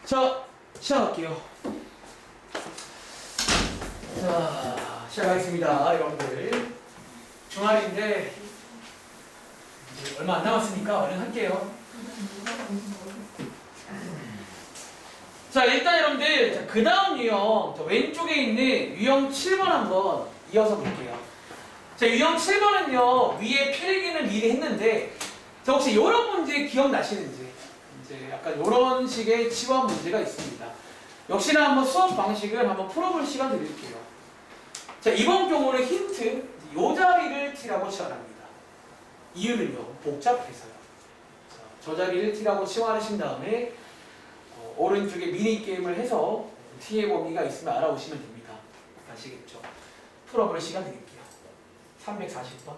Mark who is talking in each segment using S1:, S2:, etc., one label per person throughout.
S1: 자, 시작할게요. 자, 시작하겠습니다. 여러분들. 주말인데, 이제 얼마 안 남았으니까 얼른 할게요. 자, 일단 여러분들, 그 다음 유형, 왼쪽에 있는 유형 7번 한번 이어서 볼게요. 자, 유형 7번은요, 위에 필기는 미리 했는데, 자, 혹시 이런 문제 기억나시는지? 이제 약간 이런 식의 치환 문제가 있습니다. 역시나 한번 수업 방식을 한번 풀어볼 시간 드릴게요. 자, 이번 경우는 힌트, 이 자리를 t라고 치환합니다. 이유는요, 복잡해서요. 자, 저 자리를 t라고 치환하신 다음에 오른쪽에 미니게임을 해서 t의 범위가 있으면 알아오시면 됩니다. 아시겠죠? 풀어볼 시간 드릴게요. 340번.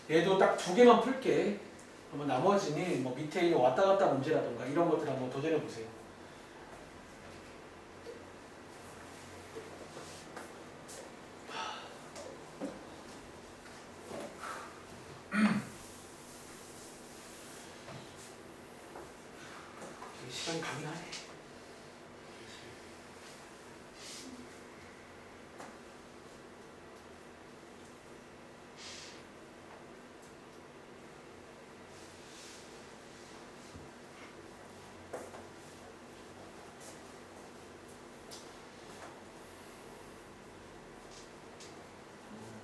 S1: 얘도 딱 두 개만 풀게. 그러면 나머지는 뭐 밑에 있는 왔다 갔다 문제라던가 이런 것들 한번 도전해 보세요. 시간이 가긴 하네.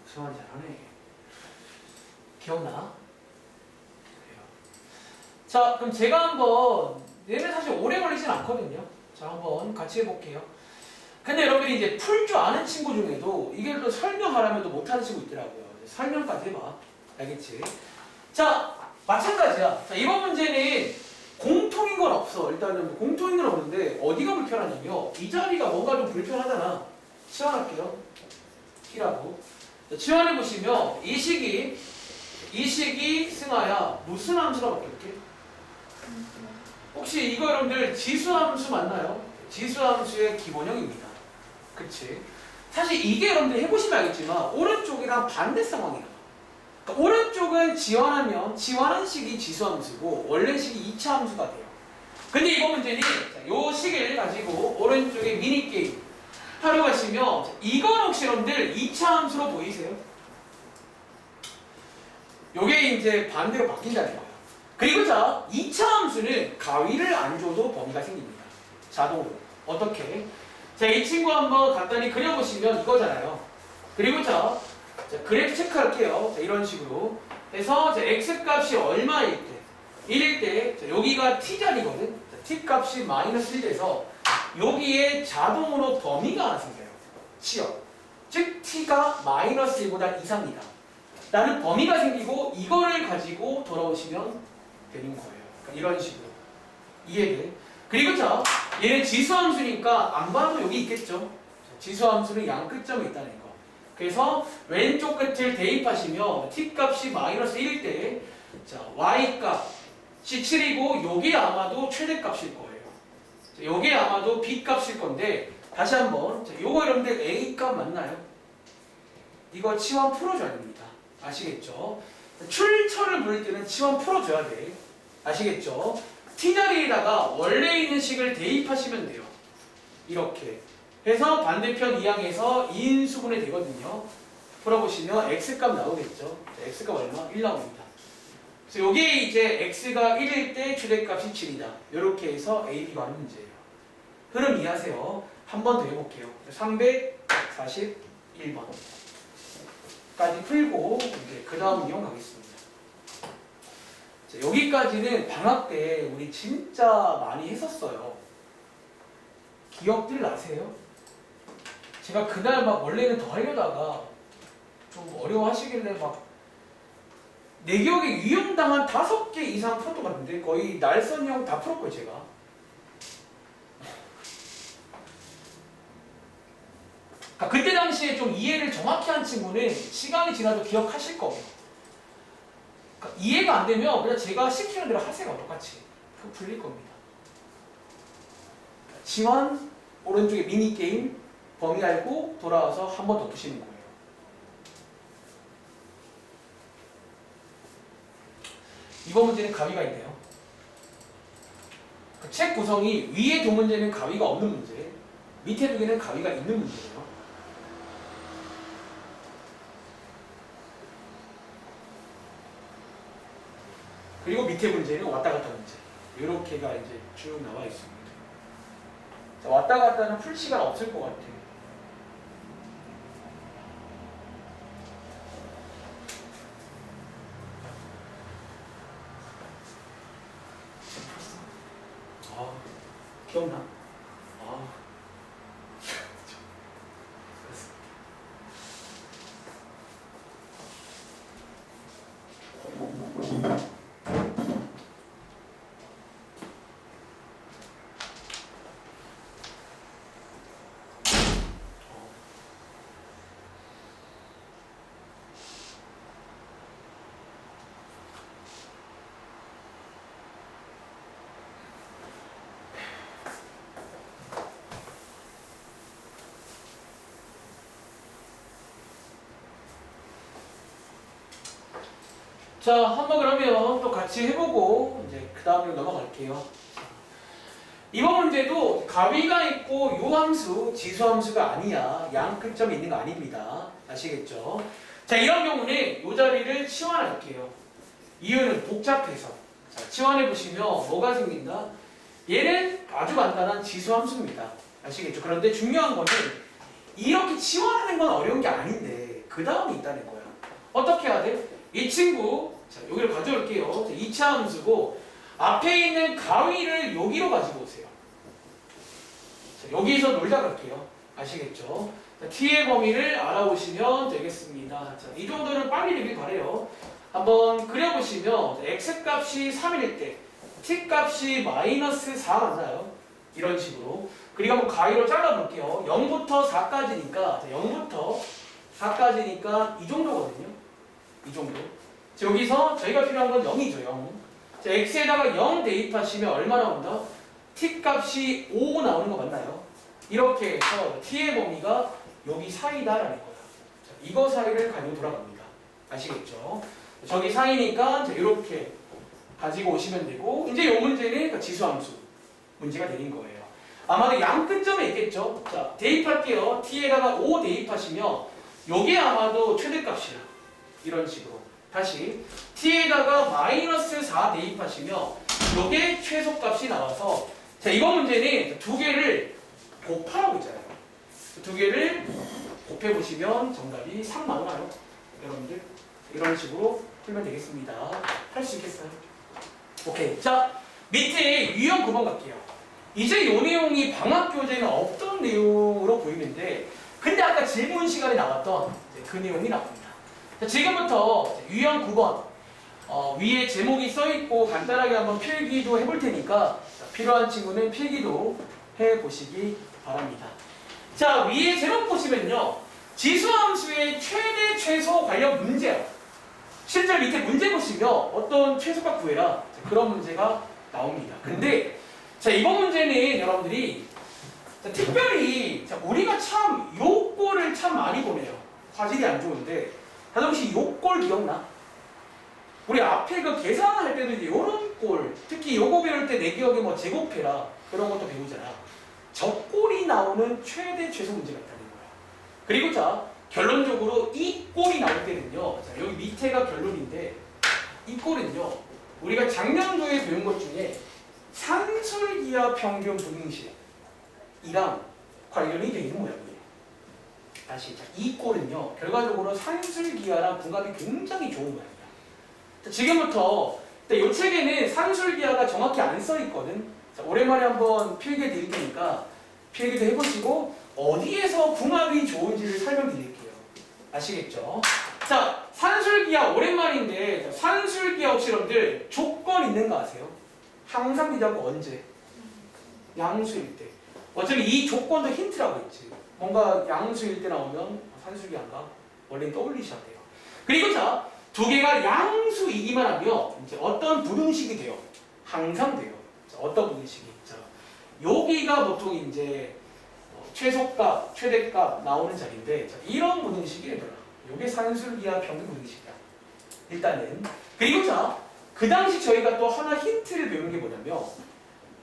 S1: 수환 잘하네. 기억나? 그래요. 자, 그럼 제가 한번 얘는 사실 오래 걸리진 않거든요. 자, 한번 같이 해볼게요. 근데 여러분들이 이제 풀 줄 아는 친구 중에도 이게 또 설명하라면 또 못하는 친구 있더라고요. 설명까지 해봐. 알겠지? 자, 마찬가지야. 자, 이번 문제는 공통인 건 없어. 일단은 뭐 공통인 건 없는데 어디가 불편하냐면 이 자리가 뭔가 좀 불편하잖아. 치환할게요. T라고. 치환해 보시면 이 식이 승하야 무슨 함수로 바뀔게? 혹시 이거 여러분들 지수함수 맞나요? 지수함수의 기본형입니다. 그치? 사실 이게 여러분들 해보시면 알겠지만 오른쪽이랑 반대 상황이야. 그러니까 오른쪽은 지원하면 지원한 식이 지수함수고 원래 식이 2차 함수가 돼요. 근데 이번 문제는 이 식을 가지고 오른쪽에 미니게임 하러 가시면 이건 혹시 여러분들 2차 함수로 보이세요? 요게 이제 반대로 바뀐다는 거예요. 그리고 자, 2차 함수는 가위를 안 줘도 범위가 생깁니다. 자동으로. 어떻게? 자, 이 친구 한번 간단히 그려보시면 이거잖아요. 그리고 자, 그래프 체크할게요. 자, 이런 식으로 해서 자, x 값이 얼마일 때? 1일 때, 자, 여기가 t 자리거든. 자, t 값이 마이너스 1 돼서 여기에 자동으로 범위가 하나 생겨요. 치역. 즉 t가 마이너스 1보다 이상이다. 라는 범위가 생기고 이거를 가지고 돌아오시면 되는 거예요. 그러니까 이런 식으로. 이해돼? 그리고 자, 얘는 지수함수니까 안 봐도 여기 있겠죠. 지수함수는 양 끝점에 있다는 거. 그래서 왼쪽 끝을 대입하시면 t값이 마이너스 1일 때 자, y값이 7이고 요게 아마도 최대값일 거예요. 요게 아마도 b값일 건데 다시 한번 자, 요거 여러분들 a값 맞나요? 이거 치환 풀어줘야 됩니다. 아시겠죠? 출처를 부를 때는 치환 풀어줘야 돼. 아시겠죠? t자리에다가 원래 있는 식을 대입하시면 돼요. 이렇게 해서 반대편 이항에서 2인수분해 되거든요. 풀어보시면 x값 나오겠죠? x값 얼마? 1 나옵니다. 그래서 요게 이제 x가 1일 때 최대값이 7이다. 이렇게 해서 a, b 가는 문제예요. 흐름 이해하세요. 한 번 더 해볼게요. 341번 까지 풀고 이제 그 다음 이용 가겠습니다. 자, 여기까지는 방학 때 우리 진짜 많이 했었어요. 기억들 나세요? 제가 그날 막 원래는 더 하려다가 좀 어려워하시길래 막 내 기억에 유형당 한 5개 이상 풀었던 것 같은데 거의 날선형 다 풀었고요 제가. 그때 당시에 좀 이해를 정확히 한 친구는 시간이 지나도 기억하실 거예요. 그러니까 이해가 안 되면 그냥 제가 시키는 대로 하세요. 똑같이. 그거 풀릴 겁니다. 지원 오른쪽에 미니게임 범위 알고 돌아와서 한 번 더 푸시는 거예요. 이번 문제는 가위가 있네요. 책 구성이 위에 두 문제는 가위가 없는 문제, 밑에 두 개는 가위가 있는 문제예요. 그리고 밑에 문제는 왔다 갔다 문제. 이렇게가 이제 쭉 나와 있습니다. 자, 왔다 갔다는 풀 시간 없을 것 같아요. 아, 기억나? 아, 자, 한번 그러면 또 같이 해보고 이제 그 다음으로 넘어갈게요. 이번 문제도 가위가 있고 요 함수, 지수함수가 아니야. 양끝점이 있는 거 아닙니다. 아시겠죠? 자, 이런 경우는 요 자리를 치환할게요. 이유는 복잡해서. 자, 치환해 보시면 뭐가 생긴다? 얘는 아주 간단한 지수함수입니다. 아시겠죠? 그런데 중요한 거는 이렇게 치환하는 건 어려운 게 아닌데 그 다음이 있다는 거야. 어떻게 해야 돼? 이 친구, 자, 여기를 가져올게요. 자, 2차 함수고 앞에 있는 가위를 여기로 가지고 오세요. 자, 여기서 놀다 갈게요. 아시겠죠? 자, t의 범위를 알아보시면 되겠습니다. 자, 이 정도는 빨리 되길 바래요. 한번 그려보시면 자, x값이 3일 때 t 값이 -4 맞나요? 이런 식으로. 그리고 한번 가위로 잘라볼게요. 0부터 4까지니까 자, 0부터 4까지니까 이 정도거든요. 이 정도. 자, 여기서 저희가 필요한 건 0이죠. 0. 자, x에다가 0 대입하시면 얼마 나온다? t 값이 5 나오는 거 맞나요? 이렇게 해서 t의 범위가 여기 사이다라는 거야. 자, 이거 사이를 가지고 돌아갑니다. 아시겠죠? 저기 사이니까 이렇게 가지고 오시면 되고 이제 이 문제는 지수함수 문제가 되는 거예요. 아마도 양 끝점에 있겠죠? 자, 대입할게요. t에다가 5 대입하시면 요게 아마도 최대값이야. 이런 식으로. 다시 t에다가 -4 대입하시면 요게 최소값이 나와서 자, 이번 문제는 두 개를 곱하라고 있잖아요. 두 개를 곱해보시면 정답이 3 나오나요? 여러분들 이런 식으로 풀면 되겠습니다. 할 수 있겠어요? 오케이. 자, 밑에 유형 9번 갈게요. 이제 이 내용이 방학교재는 없던 내용으로 보이는데 근데 아까 질문 시간에 나왔던 그 내용이 나옵니다. 자, 지금부터 유형 9번 위에 제목이 써있고 간단하게 한번 필기도 해볼 테니까 자, 필요한 친구는 필기도 해보시기 바랍니다. 자, 위에 제목 보시면요. 지수함수의 최대 최소 관련 문제야. 실제 밑에 문제 보시면 어떤 최소값 구해라. 자, 그런 문제가 나옵니다. 근데 자, 이번 문제는 여러분들이 자, 특별히 자, 우리가 참 요 꼴을 참 많이 보네요. 화질이 안 좋은데 다들 혹시 요 꼴 기억나? 우리 앞에 그 계산할 때도 이제 요런 꼴, 특히 요거 배울 때 내 기억에 뭐 제곱해라 그런 것도 배우잖아. 저 꼴이 나오는 최대 최소 문제가 있다는 거야. 그리고 자, 결론적으로 이 꼴이 나올 때는요. 자, 여기 밑에가 결론인데 이 꼴은요. 우리가 작년도에 배운 것 중에 산술기하 평균 분행식이랑 관련이 되어 있는 모양이에요. 다시 자, 이 꼴은요. 결과적으로 산술기하랑 궁합이 굉장히 좋은 모양이야. 자, 지금부터 이 책에는 산술기하가 정확히 안 써 있거든. 자, 오랜만에 한번 필기해 드릴 테니까 필기도 해보시고 어디에서 궁합이 좋은지를 설명드릴게요. 아시겠죠? 자, 산술기하 오랜만인데 자, 산술기하 혹시 여러분들 조건 있는 거 아세요? 항상 비자고 언제? 양수일 때. 어차피 이 조건도 힌트라고 있지. 뭔가 양수일 때 나오면 산술기하인가? 원래는 떠올리셔야 돼요. 그리고 자, 두 개가 양수이기만 하면 이제 어떤 부등식이 돼요? 항상 돼요. 자, 어떤 부등식이? 자, 여기가 보통 이제 최소값, 최대값 나오는 자리인데 자, 이런 무등식이 얘들아. 요게 산술기하 평균 무등식이야. 일단은. 그리고 자, 그 당시 저희가 또 하나 힌트를 배우는 게 뭐냐면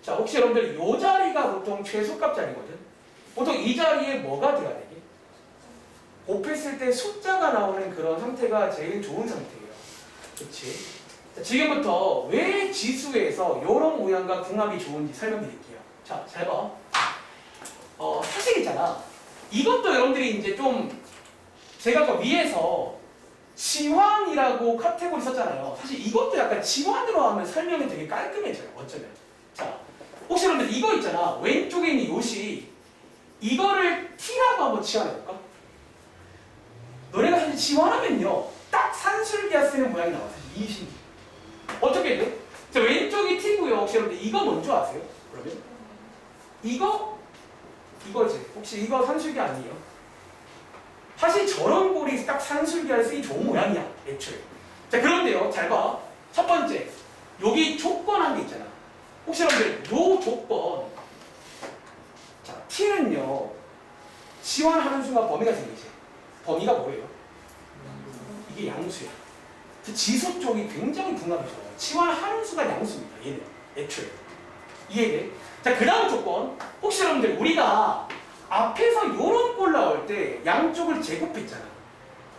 S1: 자, 혹시 여러분들 요 자리가 보통 최소값 자리거든. 보통 이 자리에 뭐가 돼야 되니? 곱했을 때 숫자가 나오는 그런 상태가 제일 좋은 상태예요. 그치? 자, 지금부터 왜 지수에서 이런 모양과 궁합이 좋은지 설명드릴게요. 자, 잘 봐. 사실 있잖아. 이것도 여러분들이 이제 좀 제가 아까 위에서 치환이라고 카테고리 썼잖아요. 사실 이것도 약간 치환으로 하면 설명이 되게 깔끔해져요. 어쩌면. 자, 혹시 여러분들 이거 있잖아. 왼쪽에 있는 요시 이거를 T라고 한번 치환해볼까? 너네가 사실 치환하면요. 딱 산술기하 쓰는 모양이 나와. 사실 이 식. 어떻게 돼? 자, 왼쪽이 T고요. 혹시 여러분들 이거 뭔지 아세요? 그러면? 이거지. 혹시 이거 산술기 아니에요? 사실 저런 꼴이 딱 산술기하를 쓰기 좋은 모양이야. 애초에. 자, 그런데요. 잘 봐. 첫 번째. 여기 조건한 게 있잖아. 혹시 여러분들 요 조건. 자, T는요. 치환하는 순간 범위가 생기지. 범위가 뭐예요? 이게 양수야. 지수 쪽이 굉장히 궁합이 좋아요. 치환하는 수가 양수입니다. 얘는 애초에. 이해돼? 자, 그 다음 조건. 혹시 여러분들 우리가 앞에서 요런 꼴 나올 때 양쪽을 제곱했잖아.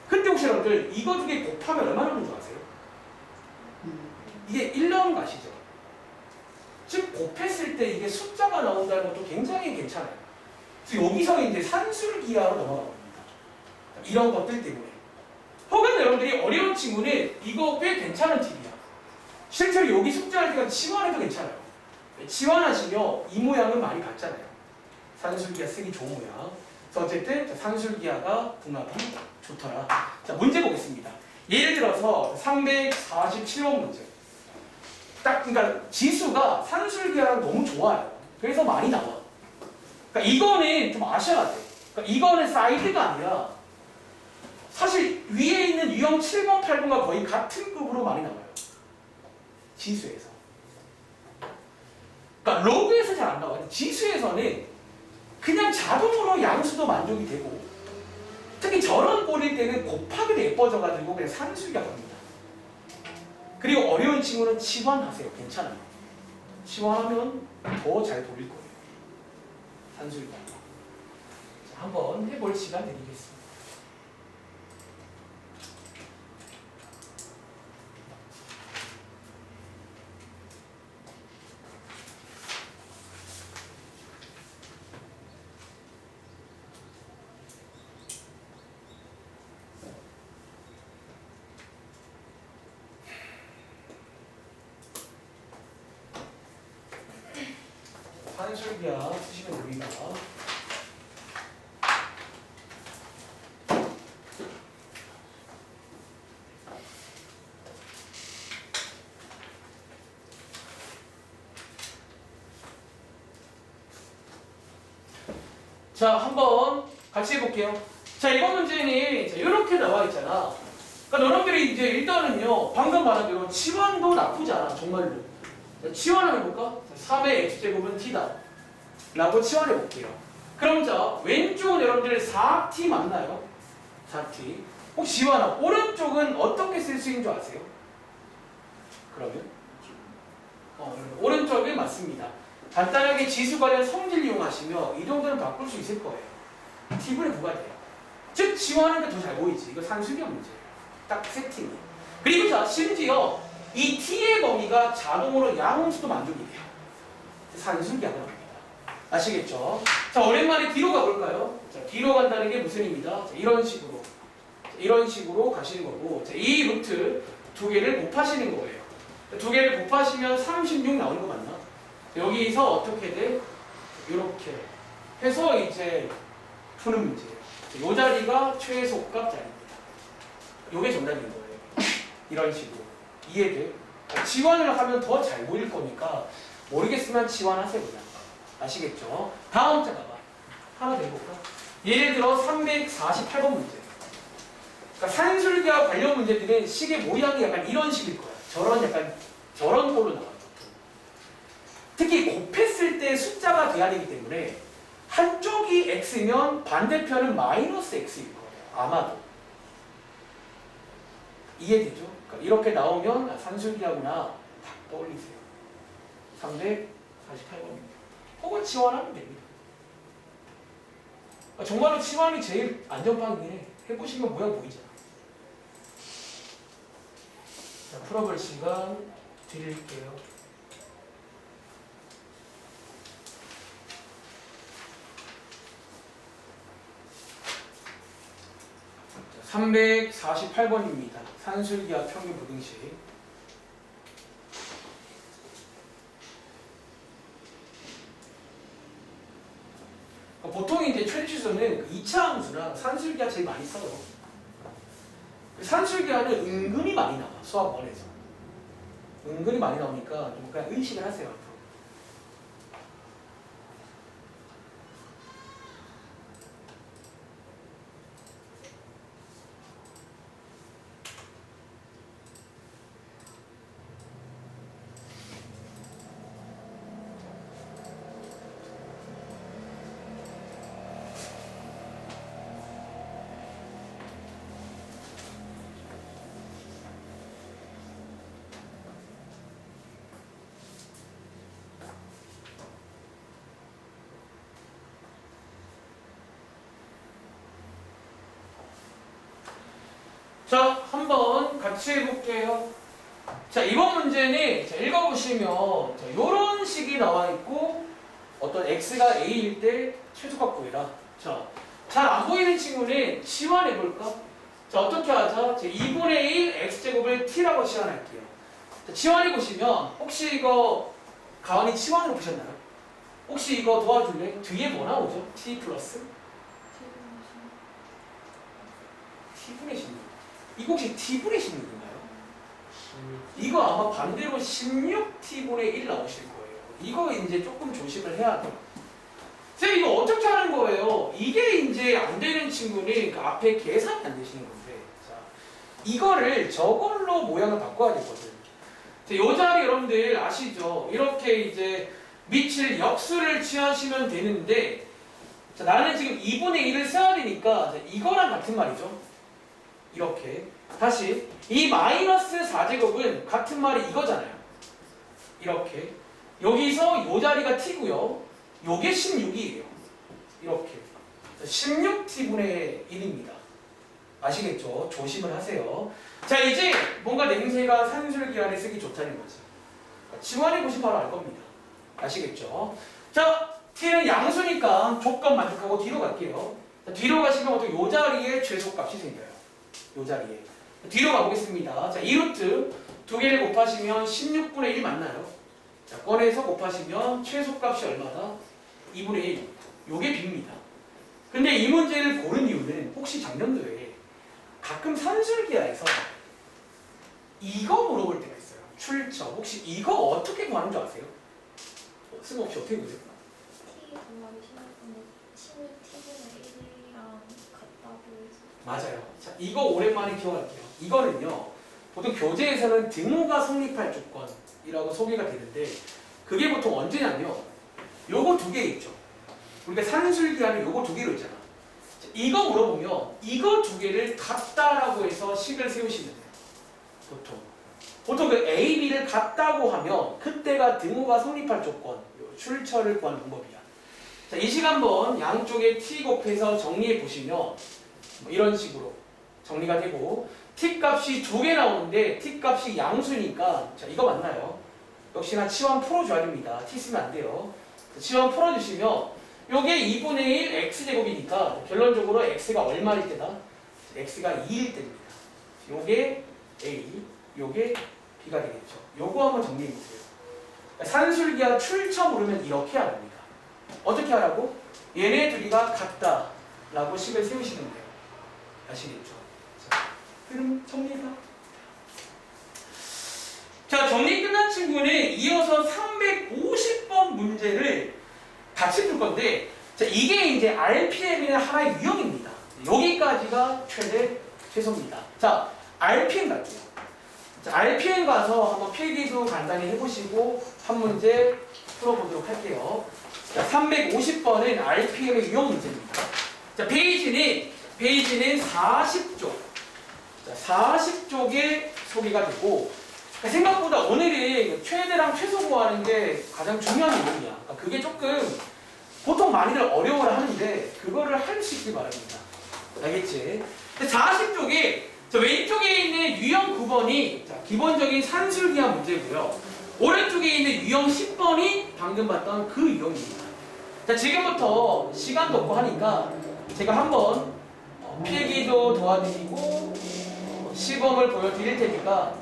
S1: 그때 혹시 여러분들 이거 두 개 곱하면 얼마나 나오는 줄 아세요? 이게 1 나오는 거 아시죠? 즉 곱했을 때 이게 숫자가 나온다는 것도 굉장히 괜찮아요. 그래서 여기서 이제 산술기하로 넘어가 봅니다. 이런 것들 때문에. 혹은 여러분들이 어려운 친구는 이거 꽤 괜찮은 팁이야. 실제로 여기 숙제할 때가 치환해도 괜찮아요. 치환하시면 이 모양은 많이 봤잖아요. 산술기하 쓰기 좋은 모양. 그래서 어쨌든 산술기하가 궁합이 좋더라. 자, 문제 보겠습니다. 예를 들어서 347번 문제. 딱 그러니까 지수가 산술기하랑 너무 좋아요. 그래서 많이 나와. 그러니까 이거는 좀 아셔야 돼. 그러니까 이거는 사이드가 아니라 사실 위에 있는 유형 7번, 8번과 거의 같은 급으로 많이 나와요. 지수에서. 그러니까 로그에서 잘 안 나와요. 지수에서는 그냥 자동으로 양수도 만족이 되고 특히 저런 꼴일 때는 곱하기도 예뻐져가지고 그냥 산술기가 갑니다. 그리고 어려운 친구는 치환하세요. 괜찮아요. 치환하면 더 잘 돌릴 거예요. 산술기가. 한번 해볼 시간 드리겠습니다. 산술기하 쓰시면 됩니다. 자, 한번 같이 해볼게요. 자, 이번 문제는 이렇게 나와 있잖아. 그러니까 여러분들이 이제 일단은요, 방금 말한 대로 치환도 나쁘지 않아, 정말로. 치환을 해볼까? 3의 x제곱은 t다. 라고 치환해 볼게요. 그럼 자, 왼쪽은 여러분들 4t 맞나요? 4t. 혹시 지환아, 오른쪽은 어떻게 쓸 수 있는 줄 아세요? 그러면? 오른쪽이 맞습니다. 간단하게 지수 관련 성질 이용하시면 이 정도는 바꿀 수 있을 거예요. t분의 부가돼요. 즉, 지환하는 게 더 잘 보이지. 이거 산술기하 문제예요. 딱 세팅이. 그리고 자, 심지어 이 t의 범위가 자동으로 양수도 만족이 돼요. 산술기하가 나옵니다. 아시겠죠? 자, 오랜만에 뒤로 가볼까요? 자, 뒤로 간다는 게 무슨 의미다? 자, 이런 식으로 가시는 거고, 자, 이 루트 두 개를 곱하시는 거예요. 자, 두 개를 곱하시면 36 나오는 거 맞나? 자, 여기서 어떻게 돼? 이렇게 해서 이제 푸는 문제예요. 자, 요 자리가 최소값 자리입니다. 요게 정답인 거예요. 이런 식으로. 이해돼? 지원을 하면 더 잘 보일 거니까 모르겠으면 지원하세요 그냥. 아시겠죠? 다음 자 봐봐. 하나 더 해볼까? 예를 들어 348번 문제. 그러니까 산술기하 관련 문제들은 식의 모양이 약간 이런 식일 거야. 저런 꼴로 나와요. 특히 곱했을 때 숫자가 돼야 되기 때문에 한쪽이 x면 반대편은 마이너스 x일 거예요. 아마도. 이해되죠? 그러니까 이렇게 나오면 산술기하구나 딱 떠올리세요. 348번입니다. 혹은 치환하면 됩니다. 그러니까 정말로 치환이 제일 안전빵이긴 해. 해보시면 모양 보이잖아. 자, 풀어볼 시간 드릴게요. 348번입니다. 산술기와 평균 부등식. 보통 이제 최대치수는 2차 함수랑 산술기가 제일 많이 써요. 산술기하는 은근히 많이 나와, 수학원에서. 은근히 많이 나오니까 좀 그냥 의식을 하세요, 앞으로. 자, 한번 같이 해볼게요. 자, 이번 문제는 자, 읽어보시면 자, 이런 식이 나와 있고 어떤 x가 a일 때 최소값 구해라. 자, 잘 안 보이는 친구는 치환해볼까? 자, 어떻게 하자? 자, 2분의 1 x제곱을 t라고 치환할게요. 자, 치환해보시면 혹시 이거 가만히 치환으로 보셨나요? 혹시 이거 도와줄래? 뒤에 뭐 나오죠? t 플러스? t분의 16. 이거 혹시 t분의 16인가요? 이거 아마 반대로 16t분의 1 나오실 거예요. 이거 이제 조금 조심을 해야 돼요. 쌤 이거 어떻게 하는 거예요? 이게 이제 안 되는 친구는 그 앞에 계산이 안 되시는 건데 자, 이거를 저걸로 모양을 바꿔야 되거든. 자, 요 자리 여러분들 아시죠? 이렇게 이제 밑을 역수를 취하시면 되는데 자, 나는 지금 2분의 1을 써야 되니까 자, 이거랑 같은 말이죠. 이렇게 다시 이 마이너스 4제곱은 같은 말이 이거잖아요. 이렇게 여기서 요 자리가 t고요. 요게 16이에요. 이렇게 16t분의 1입니다. 아시겠죠? 조심을 하세요. 자 이제 뭔가 냄새가 산술기 안에 쓰기 좋다는 거지. 지원해 보시면 바로 알 겁니다. 아시겠죠? 자 t는 양수니까 조건 만족하고 뒤로 갈게요. 자, 뒤로 가시면 어떻게 요 자리에 최소값이 생겨요. 요 자리에. 뒤로 가보겠습니다. 자, 2루트 두 개를 곱하시면 16분의 1 맞나요? 자, 꺼내서 곱하시면 최소값이 얼마다? 2분의 1. 요게 b입니다. 근데 이 문제를 고른 이유는 혹시 작년도에 가끔 산술기하에서 이거 물어볼 때가 있어요. 출처. 혹시 이거 어떻게 구하는 줄 아세요? 쓸모없이 어떻게 구해요?
S2: t 정말이 16t분의 1이랑 같다고 해서
S1: 맞아요. 자, 이거 오랜만에 기억할게요. 이거는요, 보통 교재에서는 등호가 성립할 조건이라고 소개가 되는데, 그게 보통 언제냐면, 요거 두 개 있죠. 우리가 산술기하는 요거 두 개로 있잖아. 자, 이거 물어보면, 이거 두 개를 같다라고 해서 식을 세우시면 돼요. 보통 그 A, B를 같다고 하면, 그때가 등호가 성립할 조건, 요 출처를 구하는 방법이야. 자, 이 식 한번 양쪽에 t 곱해서 정리해 보시면, 이런 식으로 정리가 되고 t 값이 두 개 나오는데 t 값이 양수니까 자 이거 맞나요? 역시나 치환 풀어줘야 됩니다. t 쓰면 안 돼요. 치환 풀어주시면 요게 2분의 1 x제곱이니까 결론적으로 x가 얼마일 때다? x가 2일 때입니다. 요게 a, 요게 b가 되겠죠. 요거 한번 정리해 보세요. 산술기하 출처 모르면 이렇게 합니다. 어떻게 하라고? 얘네 둘이가 같다라고 식을 세우시면 돼요. 아시겠죠? 자, 그럼 정리해봐. 자, 정리 끝난 친구는 이어서 350번 문제를 같이 풀 건데, 자, 이게 이제 RPM의 하나의 유형입니다. 여기까지가 최소입니다. 자, RPM 갈게요. 자, RPM 가서 한번 필기도 간단히 해보시고 한 문제 풀어보도록 할게요. 자, 350번은 RPM의 유형 문제입니다. 자, 페이지는 40쪽. 자, 40쪽에 소개가 되고, 생각보다 오늘은 최대랑 최소 구하는 게 가장 중요한 부분이야. 그러니까 그게 조금 보통 많이들 어려워를 하는데 그거를 할 수 있길 바랍니다. 알겠지? 40쪽에 저 왼쪽에 있는 유형 9번이 자, 기본적인 산술기하 문제고요. 오른쪽에 있는 유형 10번이 방금 봤던 그 유형입니다. 자, 지금부터 시간도 없고 하니까 제가 한번 필기도 도와드리고 시범을 보여드릴 테니까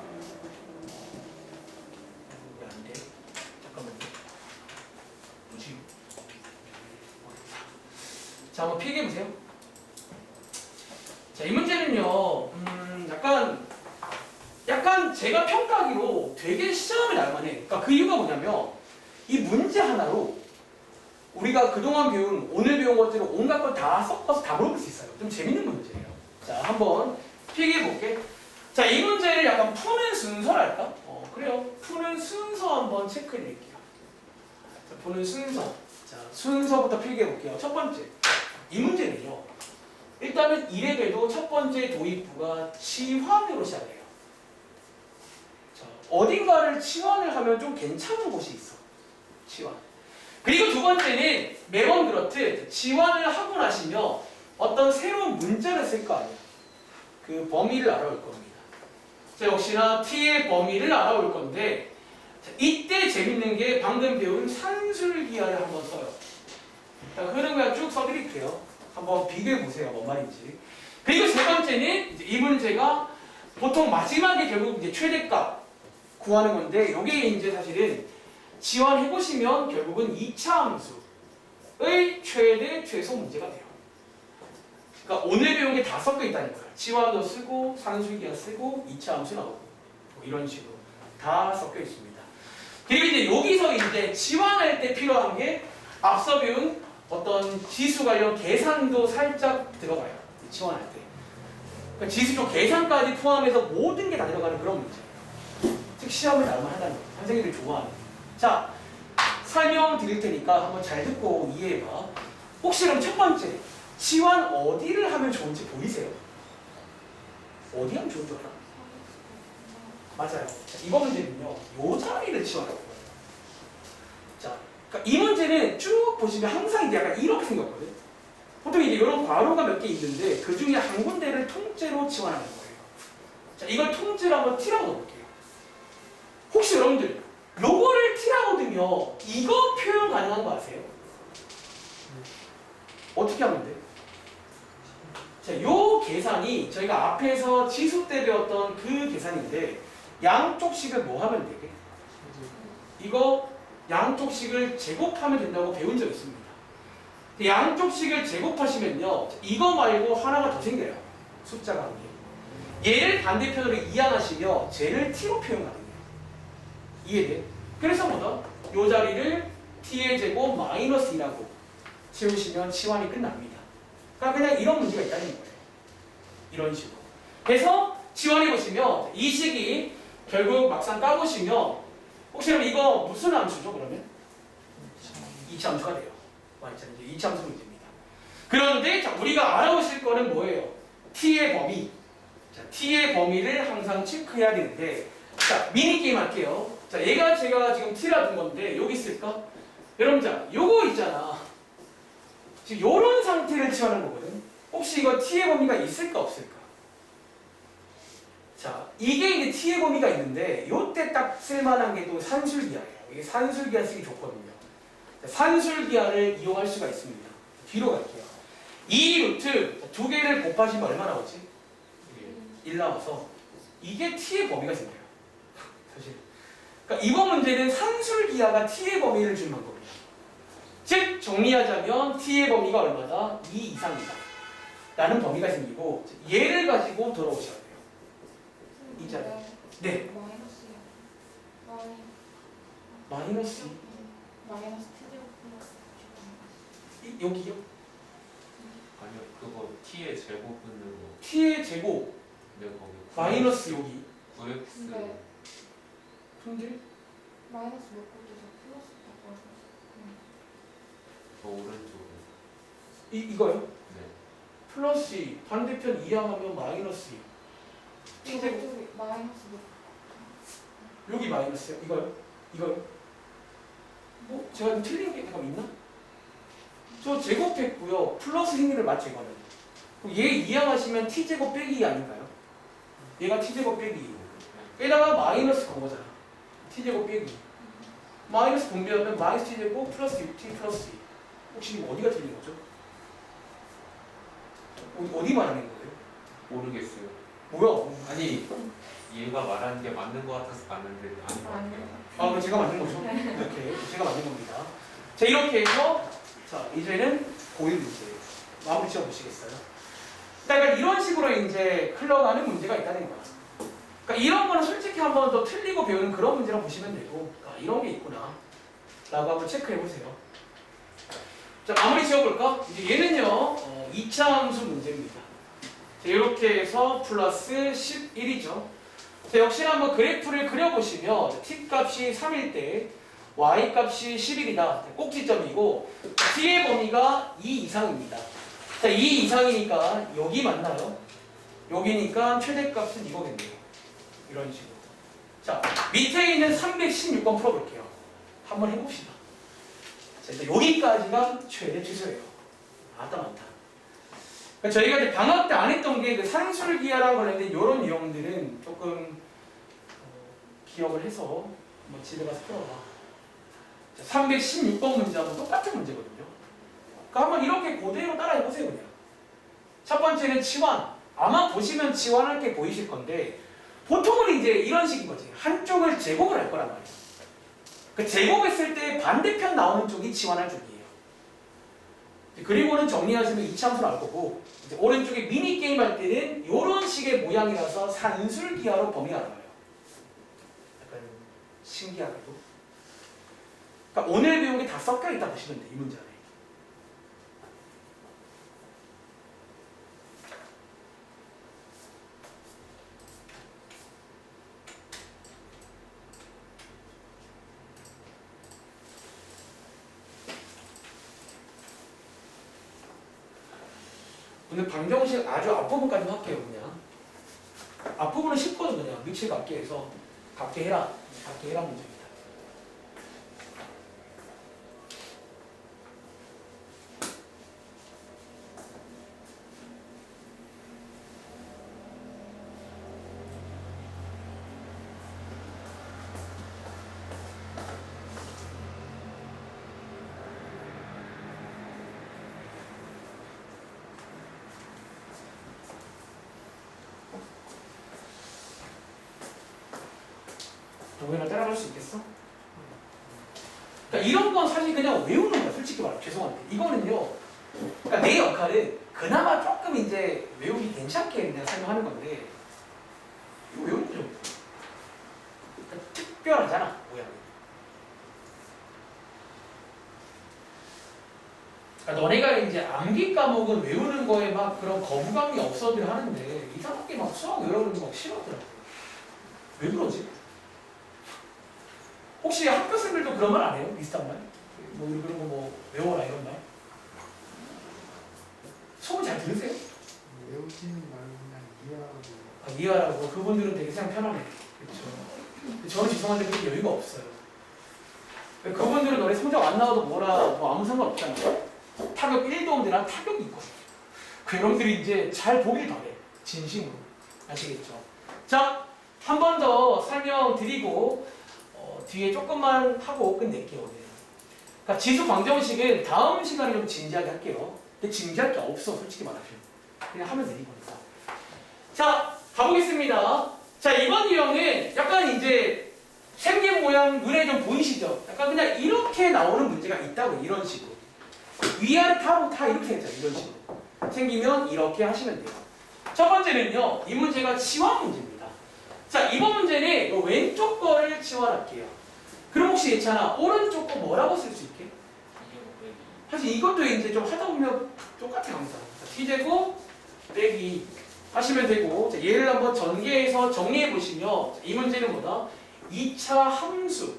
S1: 왜 안 돼? 잠깐만요. 뭐지? 자, 한번 필기해보세요. 자, 이 문제는요, 약간 제가 평가하기로 되게 시험에 날만해. 그러니까 그 이유가 뭐냐면, 이 문제 하나로 우리가 그동안 배운, 오늘 배운 것들을 온갖 걸 다 섞어서 다 물어볼 수 있어요. 좀 재밌는 문제예요. 자, 한번 필기해볼게. 자, 이 문제를 약간 푸는 순서랄까? 그래요. 푸는 순서 한번 체크해드릴게요. 자, 푸는 순서. 자, 순서부터 필기해볼게요. 첫 번째. 이 문제는요. 일단은 1회에도 첫 번째 도입부가 치환으로 시작해요. 자, 어딘가를 치환을 하면 좀 괜찮은 곳이 있어. 치환. 그리고 두 번째는 매번 그렇듯 치환을 하고 나시면 어떤 새로운 문자를 쓸 거 아니에요. 그 범위를 알아올 겁니다. 자, 역시나 t의 범위를 알아올 건데 자, 이때 재밌는 게 방금 배운 산술기하를 한번 써요. 자, 흐름 그냥 쭉 써드릴게요. 한번 비교해 보세요. 뭔 말인지. 그리고 세 번째는 이제 이 문제가 보통 마지막에 결국 이제 최대값 구하는 건데 이게 이제 사실은 지원해 보시면 결국은 2차 함수의 최대 최소 문제가 돼요. 그러니까 오늘 배운 게 다 섞여 있다는 거예요. 지원도 쓰고 산술기하 쓰고 2차 함수 나오고 뭐 이런 식으로 다 섞여 있습니다. 그리고 이제 여기서 이제 지원할 때 필요한 게 앞서 배운 어떤 지수 관련 계산도 살짝 들어가요. 지원할 때. 그러니까 지수 쪽 계산까지 포함해서 모든 게 다 들어가는 그런 문제예요. 즉 시험을 나오면 한다는 거예요. 선생님들이 좋아하는. 자, 설명 드릴 테니까 한번 잘 듣고 이해해봐. 혹시 그럼 첫 번째, 지원 어디를 하면 좋은지 보이세요? 어디 하면 좋은 줄 알아? 맞아요. 자, 이번 문제는요. 요 자리를 지원하고 자, 그러니까 이 문제는 쭉 보시면 항상 이제 약간 이렇게 생겼거든. 보통 이제 이런 괄호가 몇 개 있는데 그 중에 한 군데를 통째로 지원하는 거예요. 자, 이걸 통째로 한번 T라고 넣어볼게요. 혹시 여러분들 요거를 T라고 두면 이거 표현 가능한 거 아세요? 어떻게 하면 돼? 자, 요 계산이 저희가 앞에서 지수 때 배웠던 그 계산인데 양쪽식을 뭐 하면 되게? 이거 양쪽식을 제곱하면 된다고 배운 적 있습니다. 양쪽식을 제곱하시면요. 이거 말고 하나가 더 생겨요. 숫자가 한 개. 얘를 반대편으로 이항하시며 쟤를 t로 표현 가능해요. 이해돼? 그래서 뭐다? 요 자리를 t의 제곱 마이너스 2라고 채우시면 치환이 끝납니다. 그러니까 그냥 이런 문제가 있다는 거예요. 이런 식으로. 그래서 치환해보시면 이 식이 결국 막상 까보시면 혹시 그럼 이거 무슨 함수죠 그러면? 2차 함수가 돼요. 맞죠? 이제 2차 함수 문제입니다. 그런데 자, 우리가 알아보실 거는 뭐예요? t의 범위. 자, t의 범위를 항상 체크해야 되는데 자, 미니게임 할게요. 자, 얘가 제가 지금 t라 둔 건데 여기 있을까? 여러분 자, 요거 있잖아. 지금 요런 상태를 취하는 거거든. 혹시 이거 t의 범위가 있을까 없을까? 자, 이게 이제 t의 범위가 있는데 요때 딱 쓸만한 게 또 산술기하예요. 이게 산술기하 쓰기 좋거든요. 자, 산술기하를 이용할 수가 있습니다. 뒤로 갈게요. 이 루트 두 개를 곱하시면 얼마 나오지? 1 나와서 이게 t의 범위가 생겨요. 사실. 그러니까 이번 문제는 산술기하가 t의 범위를 주는 방법이에요. 즉 정리하자면 t의 범위가 얼마다? 2 이상이다. 라는 범위가 생기고 얘를 가지고 돌아오셔야 돼요. 이 자리. 네. 마이너스 여기요?
S3: 아니요, 그거 t의 제곱 붙는 거.
S1: t의 제곱
S3: 네, 거기.
S1: 마이너스 여기
S3: 9x.
S2: 네.
S1: 근데
S2: 마이너스 몇 곳에서 플러스
S3: 저 오른쪽에.
S1: 이거요?
S3: 네.
S1: 플러스 2 반대편 이항하면 마이너스 2
S2: 이거
S1: t제곱
S2: 저기 마이너스
S1: 여기 마이너스요? 이거요? 이거요? 제가 좀 틀린 게 잠깐 있나? 저 제곱했고요. 플러스 행위를 맞죠 이거는. 그럼 얘 이항하시면 t제곱 빼기 2 아닌가요? 얘가 t제곱 빼기 2. 게다가 마이너스 그거잖아. t제곱 빼기 2. 마이너스 분배하면 마이너스 t제곱 플러스 6t 플러스 2. 혹시 이거 어디가 틀린 거죠? 어디 말하는 거예요?
S3: 모르겠어요.
S1: 뭐야?
S3: 아니 얘가 말하는 게 맞는 것 같아서 봤는데 아닌 것 같아요.
S1: 그럼 제가 만든 거죠? 이렇게 제가 만든 겁니다. 자 이렇게 해서 자 이제는 고일 문제예요. 마무리 지어 보시겠어요? 그러니까 이런 식으로 이제 흘러가는 문제가 있다는 거야. 그러니까 이런 거는 솔직히 한번 더 틀리고 배우는 그런 문제라고 보시면 되고, 이런 게 있구나 라고 한번 체크해 보세요. 자 마무리 지어볼까? 이제 얘는요 2차 함수 문제입니다. 자, 이렇게 해서 플러스 11이죠. 자, 역시나 한번 그래프를 그려보시면 t 값이 3일 때 y 값이 11이다. 꼭지점이고 t의 범위가 2 이상입니다. 자, 2 이상이니까 여기 맞나요? 여기니까 최대값은 이거겠네요. 이런 식으로. 자, 밑에 있는 316번 풀어볼게요. 한번 해봅시다. 자, 일단 여기까지가 최대 최소예요. 많다 많다. 그러니까 저희가 이제 방학 때 안 했던 게 그 산술기하랑 관련된 이런 유형들은 조금 기억을 해서 한번 집에 가서 풀어봐. 자, 316번 문제하고 똑같은 문제거든요. 그러니까 한번 이렇게 그대로 따라해보세요 그냥. 첫 번째는 치환. 아마 보시면 치환할 게 보이실 건데 보통은 이제 이런 식인 거지. 한쪽을 제곱을 할 거란 말이에요. 그 제곱했을 때 반대편 나오는 쪽이 치환할 쪽이에요. 그리고는 정리하시면 이차함수 나올 거고 이제 오른쪽에 미니게임 할 때는 이런 식의 모양이라서 산술기하로 범위가 나와요. 약간 신기하게도. 그러니까 오늘 배운 게 다 섞여 있다 보시면 돼요. 이 문제 안에. 오늘 방정식 아주 앞부분까지 할게요 그냥. 앞부분은 쉽거든 그냥. 미칠 갖게 해서 갖게 해라. 갖게 해라 문제입니다. 동현아 따라갈 수 있겠어? 그러니까 이런 건 사실 그냥 외우는 거야 솔직히 말해. 죄송한데 이거는요. 그러니까 내 역할은 그나마 조금 이제 외우기 괜찮게 내가 설명하는 건데 이거 외우는 거죠. 그러니까 특별하잖아 모양이. 그러니까 너네가 이제 암기 과목은 외우는 거에 막 그런 거부감이 없어들 하는데 이상하게 막 수학 외우는 거 막 싫어하더라고. 왜 그러지? 혹시 학교생들도 그런 말 안 해요? 비슷한 말? 뭐 우리 그런 거 뭐 외워라 이런 말? 소문 잘 들으세요?
S4: 외우지는 말고 그냥 이해하고.
S1: 이해하라고. 그분들은 되게 생각 편하네. 그렇죠. 저는 죄송한데 그렇게 여유가 없어요. 그분들은 너네 성적 안 나와도 뭐라 뭐 아무 상관 없잖아요. 타격 1도 없는데 난 타격이 있거든. 그 여러분들이 이제 잘 보길 바래. 진심으로. 아시겠죠? 자, 한 번 더 설명드리고 뒤에 조금만 하고 끝낼게요. 오늘. 그러니까 지수 방정식은 다음 시간에 좀 진지하게 할게요. 근데 진지할 게 없어 솔직히 말하면. 그냥 하면 되는 거니까. 자, 가보겠습니다. 자, 이번 유형은 약간 이제 생긴 모양 눈에 좀 보이시죠? 약간 그냥 이렇게 나오는 문제가 있다고 이런 식으로. 위아래 타고 다 이렇게 했잖아요. 이런 식으로. 생기면 이렇게 하시면 돼요. 첫 번째는요. 이 문제가 치환 문제입니다. 자, 이번 문제는 요 왼쪽 거를 치환할게요. 그럼 혹시 예찬아 오른쪽 거 뭐라고 쓸 수 있게? 사실 이것도 이제 좀 하다 보면 똑같아 항상. t제곱 빼기 하시면 되고 자, 얘를 한번 전개해서 정리해 보시면 이 문제는 뭐다? 2차 함수.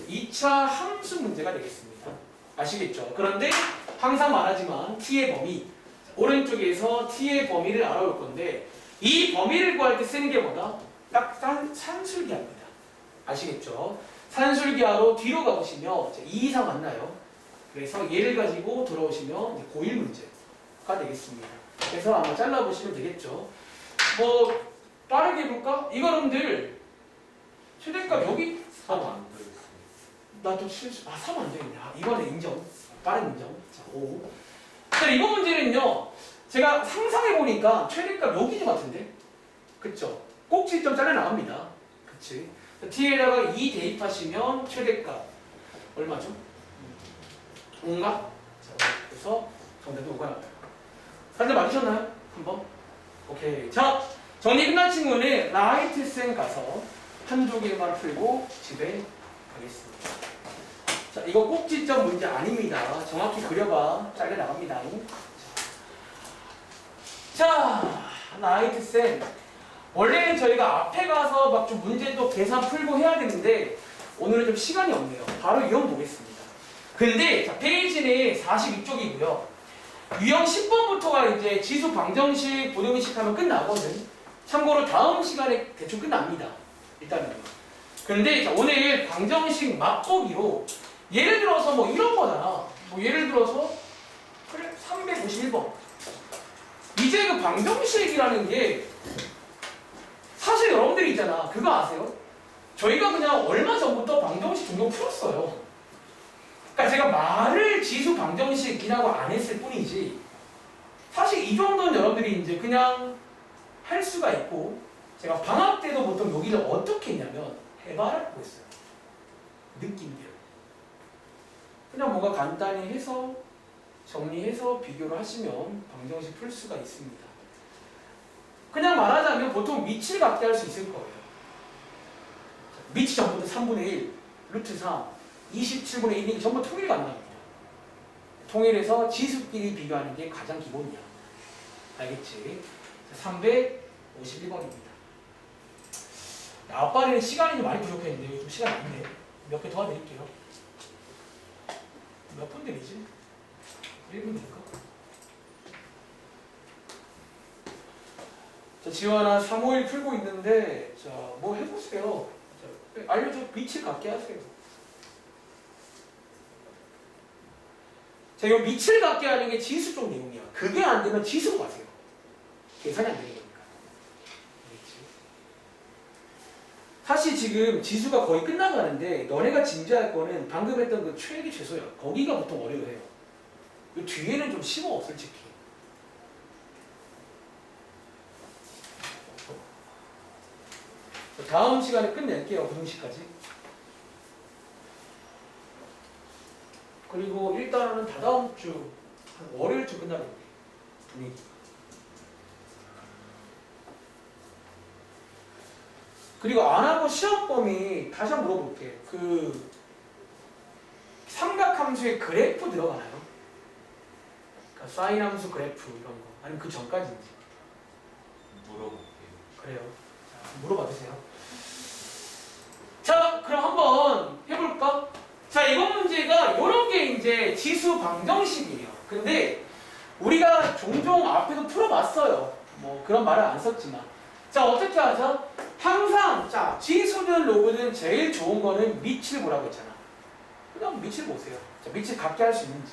S1: 2차 함수 문제가 되겠습니다. 아시겠죠? 그런데 항상 말하지만 t의 범위 오른쪽에서 t의 범위를 알아볼 건데 이 범위를 구할 때 쓰는 게 뭐다? 딱 산술기하입니다. 아시겠죠? 산술기하로 뒤로 가보시면 2 이상 만나요. 그래서 얘를 가지고 돌아오시면 이제 고1 문제가 되겠습니다. 그래서 아마 잘라보시면 되겠죠. 뭐 빠르게 볼까? 이거 여러분들 최대값 여기
S3: 3 안 들어있어요.
S1: 나도 실수 3 안 되겠네. 이번에 인정. 빠른 인정. 자, 5. 자, 이번 문제는요. 제가 상상해 보니까 최대값 여기인 것 같은데. 그쵸? 꼭지점 잘라 나갑니다. 그치? t에다가 2 대입하시면 최대값 얼마죠? 5인가? 자, 그래서 정답이 5가 나와요. 다들 맞으셨나요? 한번? 오케이. 자, 정리 끝난 친구는 라이트쌤 가서 한두 개만 풀고 집에 가겠습니다. 자, 이거 꼭지점 문제 아닙니다. 정확히 그려봐. 잘려 나갑니다. 자, 라이트쌤. 원래는 저희가 앞에 가서 막 좀 문제도 계산 풀고 해야 되는데 오늘은 좀 시간이 없네요. 바로 유형 보겠습니다. 근데 자, 페이지는 42쪽이고요. 유형 10번부터가 이제 지수 방정식, 부등식 하면 끝나거든. 참고로 다음 시간에 대충 끝납니다. 일단은. 근데 자, 오늘 방정식 맛보기로 예를 들어서 뭐 이런 거잖아. 뭐 예를 들어서 그래 351번. 이제 그 방정식이라는 게 사실 여러분들이 있잖아. 그거 아세요? 저희가 그냥 얼마 전부터 방정식 종종 풀었어요. 그러니까 제가 말을 지수 방정식이라고 안 했을 뿐이지 사실 이 정도는 여러분들이 이제 그냥 할 수가 있고 제가 방학 때도 보통 여기를 어떻게 했냐면 해봐라고 했어요. 느낌대로. 그냥 뭔가 간단히 해서 정리해서 비교를 하시면 방정식 풀 수가 있습니다. 그냥 말하자면 보통 밑을 갖게 할 수 있을 거예요. 밑이 전부 다 3분의 1, 루트 3, 27분의 1이 전부 통일 가능합니다. 통일해서 지수끼리 비교하는 게 가장 기본이야. 알겠지? 351번입니다. 아빠는 시간이 좀 많이 부족했는데 요즘 시간이 없네. 몇 개 도와드릴게요. 몇 분 드리지? 1분 드릴까? 자, 지원아 351 풀고 있는데 자, 뭐 해보세요. 자, 알려줘. 밑을 갖게 하세요. 자, 이 밑을 갖게 하는 게 지수 쪽 내용이야. 그게 안 되면 지수로 가세요. 계산이 안 되는 거니까. 알겠지? 사실 지금 지수가 거의 끝나가는데 너네가 진지할 거는 방금 했던 그 최기 최소야. 거기가 보통 어려워해요. 이 뒤에는 좀 쉬워 솔직히. 다음 시간에 끝낼게요. 부등식까지. 그리고 일단은 다다음 주 한 월요일쯤 끝나겠네. 분위기. 그리고 안 하고 시험 범위 다시 한번 물어볼게. 그 삼각함수의 그래프 들어가나요? 그러니까 사인 함수 그래프 이런 거. 아니면 그 전까지인지.
S3: 물어볼게요.
S1: 그래요. 자, 물어봐 주세요. 자, 그럼 한번 해볼까? 자, 이번 문제가 이런 게 이제 지수 방정식이에요. 근데 우리가 종종 앞에서 풀어봤어요. 뭐 그런 말을 안 썼지만. 자, 어떻게 하죠? 항상 자 지수든 로그든 제일 좋은 거는 밑을 보라고 했잖아. 그냥 밑을 보세요. 자, 밑을 같게 할 수 있는지.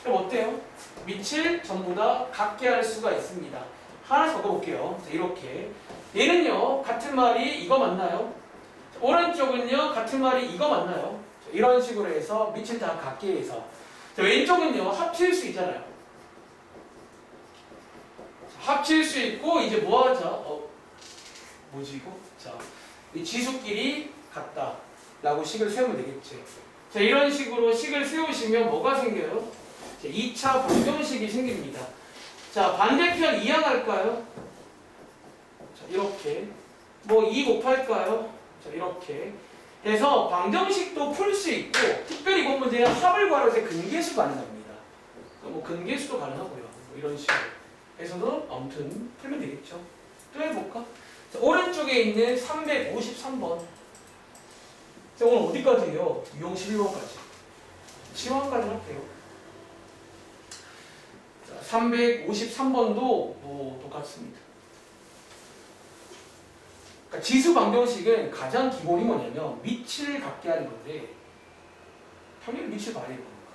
S1: 그럼 어때요? 밑을 전부 다 같게 할 수가 있습니다. 하나 적어볼게요. 자, 이렇게. 얘는요, 같은 말이 이거 맞나요? 자, 오른쪽은요, 같은 말이 이거 맞나요? 자, 이런 식으로 해서 밑을 다 같게 해서. 자, 왼쪽은요, 합칠 수 있잖아요. 자, 합칠 수 있고, 이제 뭐 하죠? 뭐지 이거? 자, 이 지수끼리 같다. 라고 식을 세우면 되겠지. 자, 이런 식으로 식을 세우시면 뭐가 생겨요? 자, 2차 방정식이 생깁니다. 자, 반대편 이항할까요? 자, 이렇게. 뭐 2 곱할까요? 자, 이렇게. 해서 방정식도 풀 수 있고, 특별히 이번 문제는 합을 구하러 때 근계수 가능합니다. 뭐 근계수도 가능하고요. 뭐 이런 식으로. 해서도 아무튼 풀면 되겠죠. 또 해볼까? 자, 오른쪽에 있는 353번. 자, 오늘 어디까지예요? 유형 11번까지. 치환까지 할게요. 자, 353번도 뭐 똑같습니다. 그러니까 지수 방정식은 가장 기본이 뭐냐면 밑을 갖게 하는 건데 당연히 밑을 봐야 되는 겁니다.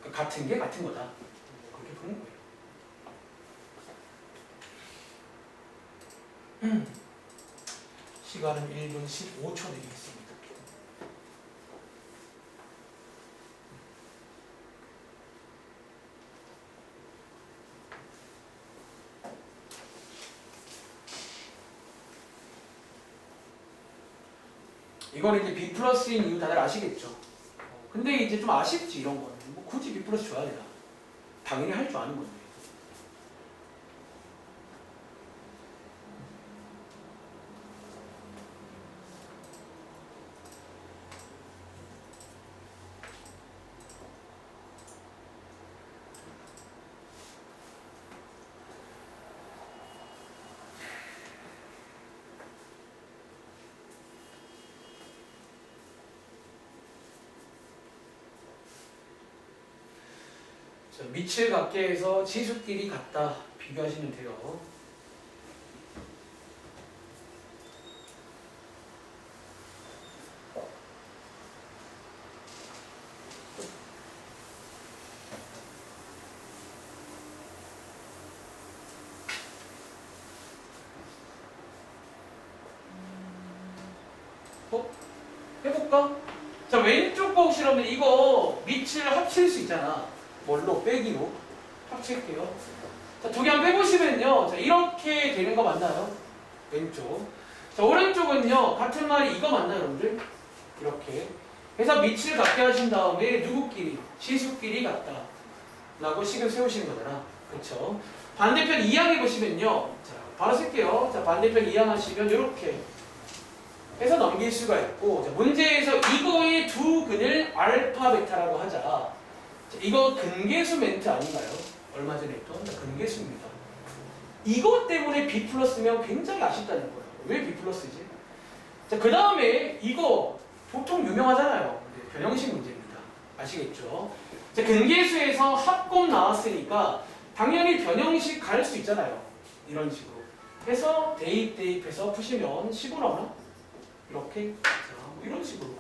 S1: 그러니까 같은 게 같은 거다. 그렇게 보는 거예요. 시간은 1분 15초 드리겠습니다. 이거는 이제 B 플러스인 이유 다들 아시겠죠? 근데 이제 좀 아쉽지 이런 거는. 뭐 굳이 B 플러스 줘야 되나? 당연히 할 줄 아는 건데. 자, 밑을 갖게 해서 지수끼리 같다 비교하시면 돼요. 해볼까? 자, 왼쪽 거 실험은 이거 밑을 합칠 수 있잖아. 뭘로? 빼기로 합칠게요. 자, 두 개 한번 빼보시면요. 자, 이렇게 되는 거 맞나요? 왼쪽. 자, 오른쪽은요. 같은 말이 이거 맞나요, 여러분들? 이렇게. 그래서 밑을 갖게 하신 다음에 누구끼리? 지수끼리 같다. 라고 식을 세우시는 거잖아. 그쵸? 반대편 이항해 보시면요. 자, 바로 쓸게요. 자, 반대편 이항하시면 이렇게 해서 넘길 수가 있고, 자, 문제에서 이거의 두 근을 알파 베타라고 하자. 자, 이거 근계수 멘트 아닌가요? 얼마 전에 했던 근계수입니다. 이것 때문에 B 플러스면 굉장히 아쉽다는 거예요. 왜 B 플러스지? 자, 그 다음에 이거 보통 유명하잖아요. 변형식 문제입니다. 아시겠죠? 자, 근계수에서 합곱 나왔으니까 당연히 변형식 갈 수 있잖아요. 이런 식으로 해서 대입해서 푸시면 15 나오나? 이렇게 자, 뭐 이런 식으로.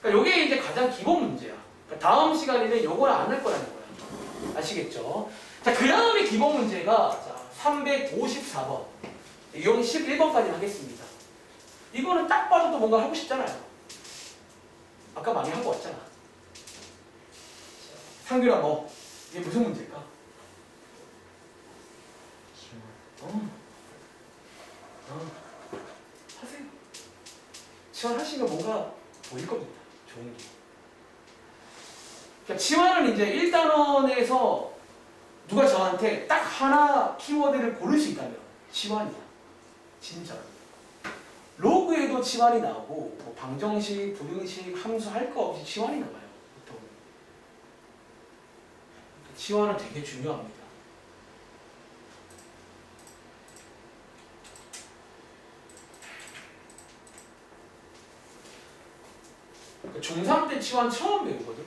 S1: 그러니까 이게 이제 가장 기본 문제야. 그러니까 다음 시간에는 요걸 안 할 거라는 거야. 아시겠죠? 자, 그 다음에 기본 문제가 자, 354번. 이건 11번까지 하겠습니다. 이거는 딱 봐도 뭔가 하고 싶잖아요. 아까 많이 하고 왔잖아. 상규라 뭐 이게 무슨 문제일까? 하세요. 치환하시면 뭔가 보일 겁니다. 좋은 게. 그러니까 치환은 이제 1단원에서 누가 저한테 딱 하나 키워드를 고를 수 있다면 치환이야. 진짜로. 로그에도 치환이 나오고 뭐 방정식, 부등식, 함수 할 거 없이 치환이 나와요. 보통. 치환은 되게 중요합니다. 그러니까 중3 때 치환 처음 배우거든.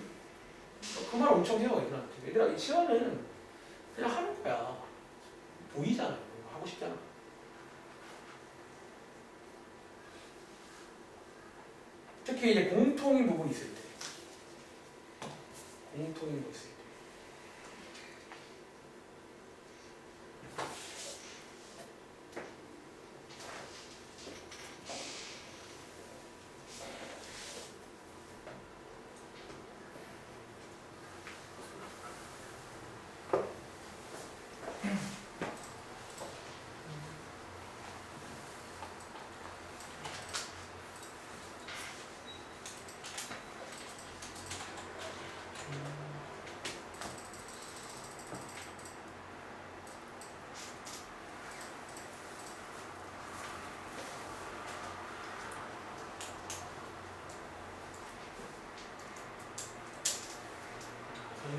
S1: 그 말 엄청 해요, 애들한테. 얘들아, 이 치환은 그냥 하는 거야. 보이잖아요. 하고 싶잖아. 특히 이제 공통인 부분이 있을 때. 공통인 거 있을 때.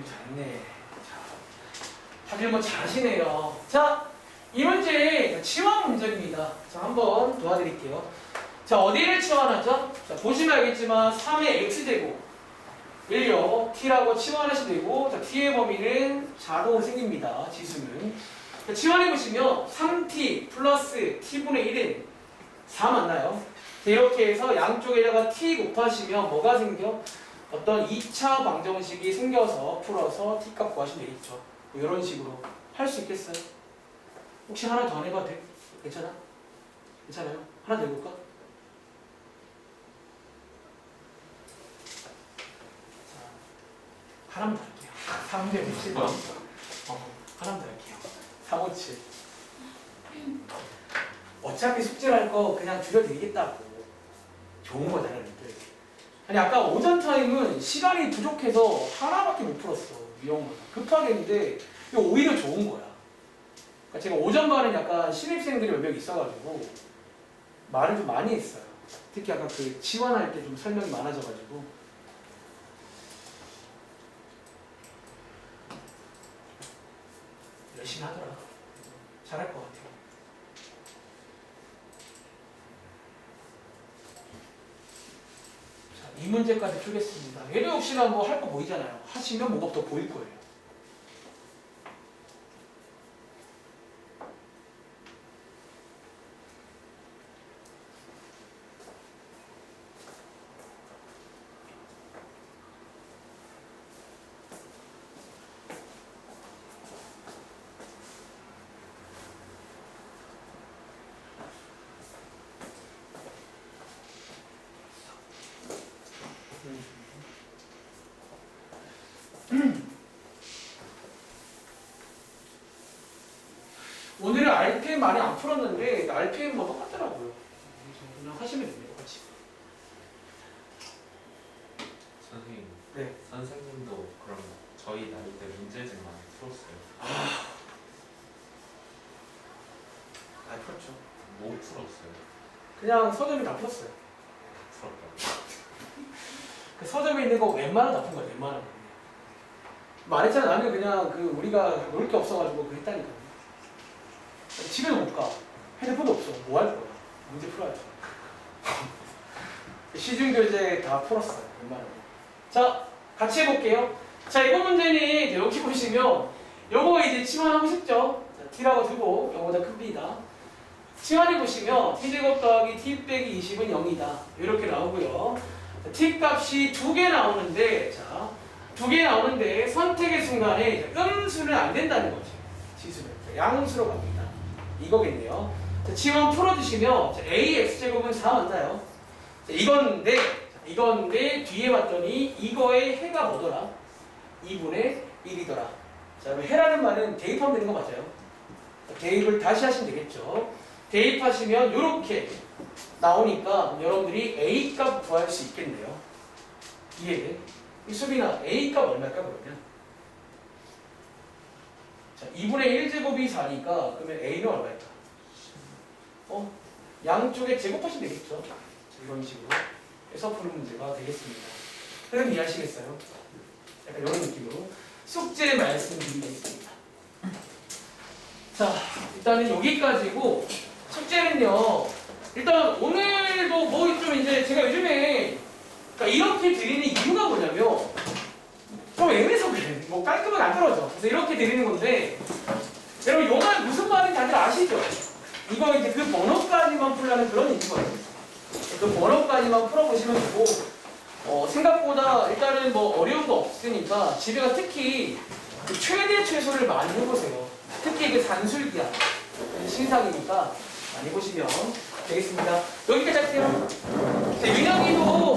S1: 잘했네. 다들 뭐 잘하시네요. 자, 이 문제 치환 문제입니다. 자, 한번 도와드릴게요. 자, 자, 어디를 치환하죠? 자, 보시면 알겠지만 3의 x제곱 1요 t라고 치환하시면 되고, 자, t의 범위는 자동으로 생깁니다. 지수는. 자, 치환해보시면 3t 플러스 t분의 1은 4 맞나요? 자, 이렇게 해서 양쪽에다가 t 곱하시면 뭐가 생겨? 어떤 2차 방정식이 생겨서 풀어서 t값 구하시면 되겠죠. 뭐 이런 식으로 할 수 있겠어요? 혹시 하나 더 해봐도 돼? 괜찮아? 괜찮아요? 하나 더 해볼까? 하나만 더 할게요. 357번. 하나만 더 할게요. 357. 어차피 숙제를 할 거 그냥 줄여드리겠다고. 좋은 거잖아요. 아니, 아까 오전 타임은 시간이 부족해서 하나밖에 못 풀었어. 위험하다. 급하게 했는데 이거 오히려 좋은 거야. 그러니까 제가 오전 반은 약간 신입생들이 몇 명 있어가지고 말을 좀 많이 했어요. 특히 아까 그 치환할 때 좀 설명이 많아져가지고. 열심히 하더라. 잘할 것 같아요. 자, 이 문제까지 풀겠습니다. 얘도 역시나 뭐 할 거 보이잖아요. 하시면 뭐가 더 보일 거예요. 오늘은 RPM 많이 안 풀었는데 RPM 뭐 똑같더라고요. 그냥 하시면 됩니다. 같이.
S3: 선생님.
S1: 네.
S3: 선생님도 그럼 저희 나이 때 문제집 많이 풀었어요.
S1: 안 풀었죠.
S3: 못 풀었어요.
S1: 그냥 서점이 다 풀었어요.
S3: 풀었다.
S1: 그 서점에 있는 거 웬만하면 다 푼 거야. 웬만하면. 말했잖아. 나는 그냥 그 우리가 놀 게 없어가지고 그 했다니까. 집에도 못 가. 핸드폰도 없어. 뭐 할 거야? 문제 풀어야죠. 시중교재 다 풀었어요. 웬만하면. 자, 같이 해볼게요. 자, 이거 문제는 여기 보시면 요거 이제 치환하고 싶죠? 자, t라고 두고 요거보다 큽니다. 치환해 보시면 t제곱 더하기 t 빼기 20은 0이다. 이렇게 나오고요. 자, t 값이 2개 나오는데, 자, 2개 나오는데 선택의 순간에 음수는 안 된다는 거죠. 지수는. 자, 양수로 갑니다. 이거겠네요. 자, 치환 풀어주시면 자, ax제곱은 4 맞나요? 자, 이건데 뒤에 봤더니 이거의 해가 뭐더라? 2분의 1이더라. 자, 그럼 해라는 말은 대입하면 되는 거 맞아요? 자, 대입을 다시 하시면 되겠죠. 대입하시면 이렇게 나오니까 여러분들이 a 값 구할 수 있겠네요. 이해돼? 이 수빈아, a 값 얼마일까 그러면? 자, 2분의 1제곱이 4니까 그러면 a는 얼마일까? 양쪽에 제곱하시면 되겠죠. 자, 이런 식으로 해서 푸는 문제가 되겠습니다. 그럼 이해하시겠어요? 약간 이런 느낌으로 숙제 말씀드리겠습니다. 자, 일단은 여기까지고 숙제는요. 일단 오늘도 뭐 좀 이제 제가 요즘에 그러니까 이렇게 드리는 이유가 뭐냐면 좀 애매해서 그래. 뭐 깔끔하게 안 떨어져. 그래서 이렇게 드리는 건데 여러분 요 말 무슨 말인지 다들 아시죠? 이거 이제 그 번호까지만 풀라는 그런 의미거든요. 그 번호까지만 풀어보시면 되고 생각보다 일단은 뭐 어려운 거 없으니까 집에 가 특히 그 최대 최소를 많이 해보세요. 특히 이게 산술기야. 신상이니까 많이 보시면 되겠습니다. 여기까지 할게요. 자, 윤영이도